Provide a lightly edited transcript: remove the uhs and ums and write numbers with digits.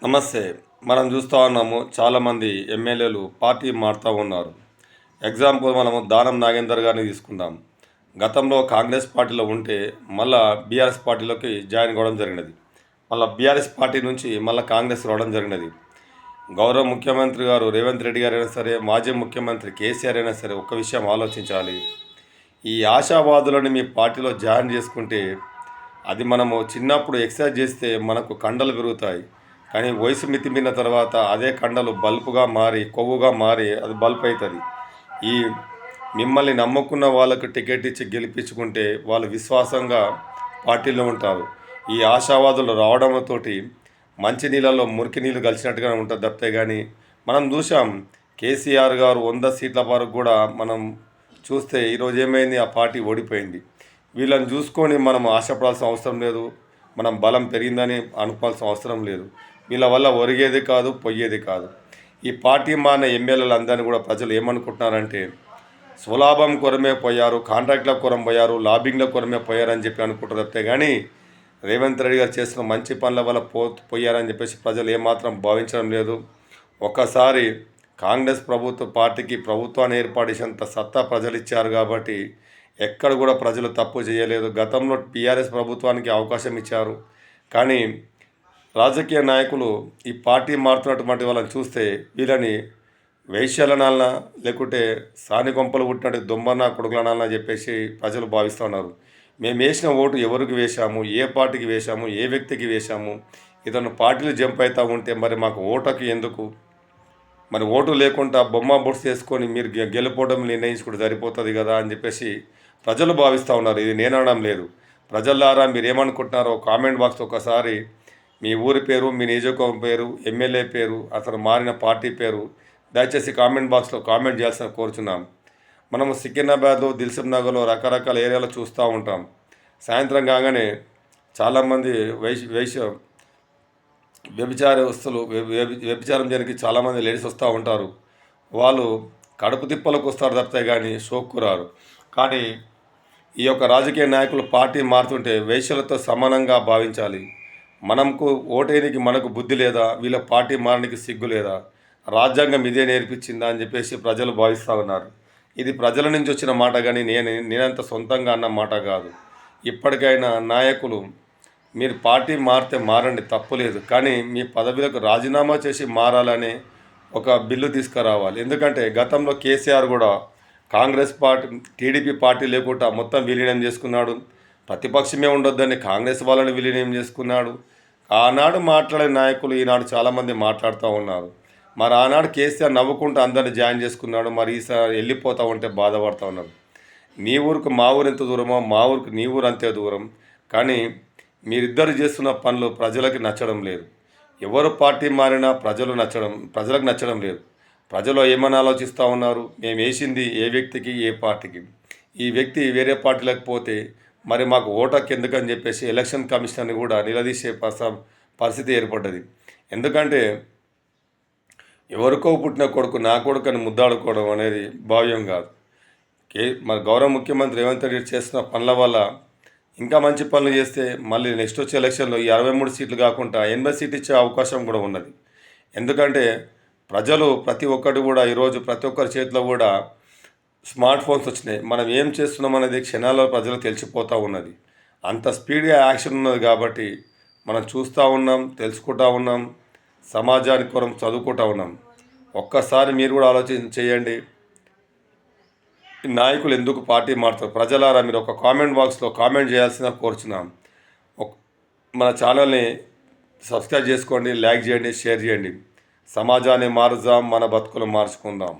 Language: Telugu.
నమస్తే. మనం చూస్తూ ఉన్నాము చాలామంది ఎమ్మెల్యేలు పార్టీ మారుతూ ఉన్నారు. ఎగ్జాంపుల్ మనము దానం నాగేందర్ గారిని తీసుకుందాం. గతంలో కాంగ్రెస్ పార్టీలో ఉంటే మళ్ళా బీఆర్ఎస్ పార్టీలోకి జాయిన్ కావడం జరిగినది. మళ్ళీ బీఆర్ఎస్ పార్టీ నుంచి మళ్ళీ కాంగ్రెస్ రావడం జరిగినది. గౌరవ ముఖ్యమంత్రి గారు రేవంత్ రెడ్డి గారైనా సరే, మాజీ ముఖ్యమంత్రి కేసీఆర్ అయినా సరే ఒక్క విషయం ఆలోచించాలి. ఈ ఆశావాదులను మీ పార్టీలో జాయిన్ చేసుకుంటే అది మనము చిన్నప్పుడు ఎక్సర్సైజ్ చేస్తే మనకు కండలు పెరుగుతాయి. కానీ వయసు మితిమీరిన తర్వాత అదే కండలు బల్బుగా మారి కొవ్వుగా మారి అది బల్బ్ అవుతుంది. ఈ మిమ్మల్ని నమ్ముకున్న వాళ్ళకు టికెట్ ఇచ్చి గెలిపించుకుంటే వాళ్ళు విశ్వాసంగా పార్టీలో ఉంటారు. ఈ ఆశావాదులు రావడంతో మంచి నీళ్ళలో మురికి నీళ్ళు కలిసినట్టుగా ఉంటుంది తప్పితే. కానీ మనం చూసాం కేసీఆర్ గారు 100 సీట్ల వరకు కూడా మనం చూస్తే ఈరోజు ఏమైంది, ఆ పార్టీ ఓడిపోయింది. వీళ్ళని చూసుకొని మనం ఆశపడాల్సిన అవసరం లేదు, మనం బలం పెరిగిందని అనుకోవాల్సిన అవసరం లేదు. వీళ్ళ వల్ల ఒరిగేది కాదు, పొయ్యేది కాదు. ఈ పార్టీ మారిన ఎమ్మెల్యేలు అందరినీ కూడా ప్రజలు ఏమనుకుంటున్నారంటే స్వలాభం కొరమే పోయారు, కాంట్రాక్ట్ల కొరం పోయారు, లాబింగ్ల కొరమే పోయారని చెప్పి అనుకుంటారు తప్పితే. కానీ రేవంత్ రెడ్డి గారు చేసిన మంచి పనుల వల్ల పోయారని చెప్పేసి ప్రజలు ఏమాత్రం భావించడం లేదు. ఒక్కసారి కాంగ్రెస్ పార్టీకి ప్రభుత్వాన్ని ఏర్పాటు చేసేంత సత్తా ప్రజలు ఇచ్చారు కాబట్టి ఎక్కడ కూడా ప్రజలు తప్పు చేయలేదు. గతంలో టీఆర్ఎస్ ప్రభుత్వానికి అవకాశం ఇచ్చారు. కానీ రాజకీయ నాయకులు ఈ పార్టీ మారుతున్నటువంటి వాళ్ళని చూస్తే వీళ్ళని వైశ్యాలనాలనా లేకుంటే సానికొంపలు పుట్టినట్టు దొంబన్న కొడుకులనాలనా చెప్పేసి ప్రజలు భావిస్తున్నారు. మేము వేసిన ఓటు ఎవరికి వేశాము, ఏ పార్టీకి వేశాము, ఏ వ్యక్తికి వేశాము, ఇతను పార్టీలు జంప్ అవుతూ ఉంటే మరి మాకు ఓటుకి ఎందుకు, మరి ఓటు లేకుండా బొమ్మ బొట్స్ చేసుకొని మీరు గెలుపోవడం నిర్ణయించుకుంటే సరిపోతుంది కదా అని చెప్పేసి ప్రజలు భావిస్తూ ఉన్నారు. ఇది నేను అనడం లేదు. ప్రజలారా మీరు ఏమనుకుంటున్నారో కామెంట్ బాక్స్ ఒకసారి మీ ఊరి పేరు, మీ నియోజకవర్గం పేరు, ఎమ్మెల్యే పేరు, అతను మారిన పార్టీ పేరు దయచేసి కామెంట్ బాక్స్లో కామెంట్ చేయాల్సిన కోరుచున్నాం. మనము సికింద్రాబాద్లో, దిల్సుఖ్ నగర్లో రకరకాల ఏరియాలో చూస్తూ ఉంటాం. సాయంత్రం కాగానే చాలామంది వ్యభిచారస్తులు వ్యభిచారం జరిగి చాలామంది లేడీస్ వస్తూ ఉంటారు. వాళ్ళు కడుపు తిప్పలకు వస్తారు తప్పితే కానీ షోక్కు రారు. కానీ ఈ యొక్క రాజకీయ నాయకులు పార్టీ మారుతుంటే వేశ్యలతో సమానంగా భావించాలి. మనకు ఓటేనికి మనకు బుద్ధి లేదా, వీళ్ళ పార్టీ మారడానికి సిగ్గు లేదా, రాజ్యాంగం ఇదే నేర్పించిందా అని చెప్పేసి ప్రజలు భావిస్తూ ఉన్నారు. ఇది ప్రజల నుంచి వచ్చిన మాట కానీ నేనంత సొంతంగా అన్న మాట కాదు. ఇప్పటికైనా నాయకులు మీరు పార్టీ మారితే మారండి, తప్పులేదు. కానీ మీ పదవులకు రాజీనామా చేసి మారాలనే ఒక బిల్లు తీసుకురావాలి. ఎందుకంటే గతంలో కేసీఆర్ కూడా కాంగ్రెస్ పార్టీ టీడీపీ పార్టీ లేకుండా మొత్తం విలీనం చేసుకున్నాడు. ప్రతిపక్షమే ఉండొద్దని కాంగ్రెస్ వాళ్ళని విలీనం చేసుకున్నాడు. ఆనాడు మాట్లాడే నాయకులు ఈనాడు చాలామంది మాట్లాడుతూ ఉన్నారు. మరి ఆనాడు కేసీఆర్ నవ్వుకుంటూ అందరిని జాయిన్ చేసుకున్నాడు. మరి ఈసారి వెళ్ళిపోతూ ఉంటే బాధపడుతూ ఉన్నారు. నీ ఊరికి మా ఊరు ఎంత దూరమో మా ఊరికి నీ ఊరు అంతే దూరం. కానీ మీరిద్దరు చేస్తున్న పనులు ప్రజలకు నచ్చడం లేదు. ఎవరు పార్టీ మారినా ప్రజలకు నచ్చడం లేదు. ప్రజలు ఏమని ఆలోచిస్తూ ఉన్నారు, మేము వేసింది ఏ వ్యక్తికి, ఏ పార్టీకి, ఈ వ్యక్తి వేరే పార్టీలకు పోతే మరి మాకు ఓటకు ఎందుకని చెప్పేసి ఎలక్షన్ కమిషన్ని కూడా నిలదీసే పరిస్థితి ఏర్పడ్డది. ఎందుకంటే ఎవరికో పుట్టిన కొడుకు నా కొడుకుని ముద్దాడుకోవడం అనేది భావ్యం కాదు. మరి గౌరవ ముఖ్యమంత్రి రేవంత్ రెడ్డి చేస్తున్న పనుల వల్ల ఇంకా మంచి పనులు చేస్తే మళ్ళీ నెక్స్ట్ వచ్చే ఎలక్షన్లో ఈ 63 సీట్లు కాకుండా 80 సీట్లు ఇచ్చే అవకాశం కూడా ఉన్నది. ఎందుకంటే ప్రజలు ప్రతి ఒక్కటి కూడా ఈరోజు ప్రతి ఒక్కరి చేతిలో కూడా స్మార్ట్ ఫోన్స్ వచ్చినాయి. మనం ఏం చేస్తున్నాం అనేది క్షణాల్లో ప్రజలు తెలిసిపోతూ ఉన్నది. అంత స్పీడ్గా యాక్షన్ ఉన్నది కాబట్టి మనం చూస్తూ ఉన్నాం, తెలుసుకుంటూ ఉన్నాం, సమాజానికి కొరం చదువుకుంటూ ఉన్నాం. ఒక్కసారి మీరు కూడా ఆలోచన చేయండి, నాయకులు ఎందుకు పార్టీ మారుతారు? ప్రజలారా మీరు ఒక కామెంట్ బాక్స్లో కామెంట్ చేయాల్సిన కోరుచున్నాం. మన ఛానల్ని సబ్స్క్రైబ్ చేసుకోండి, లైక్ చేయండి, షేర్ చేయండి. సమాజాన్ని మారుద్దాం, మన బతుకులు మార్చుకుందాం.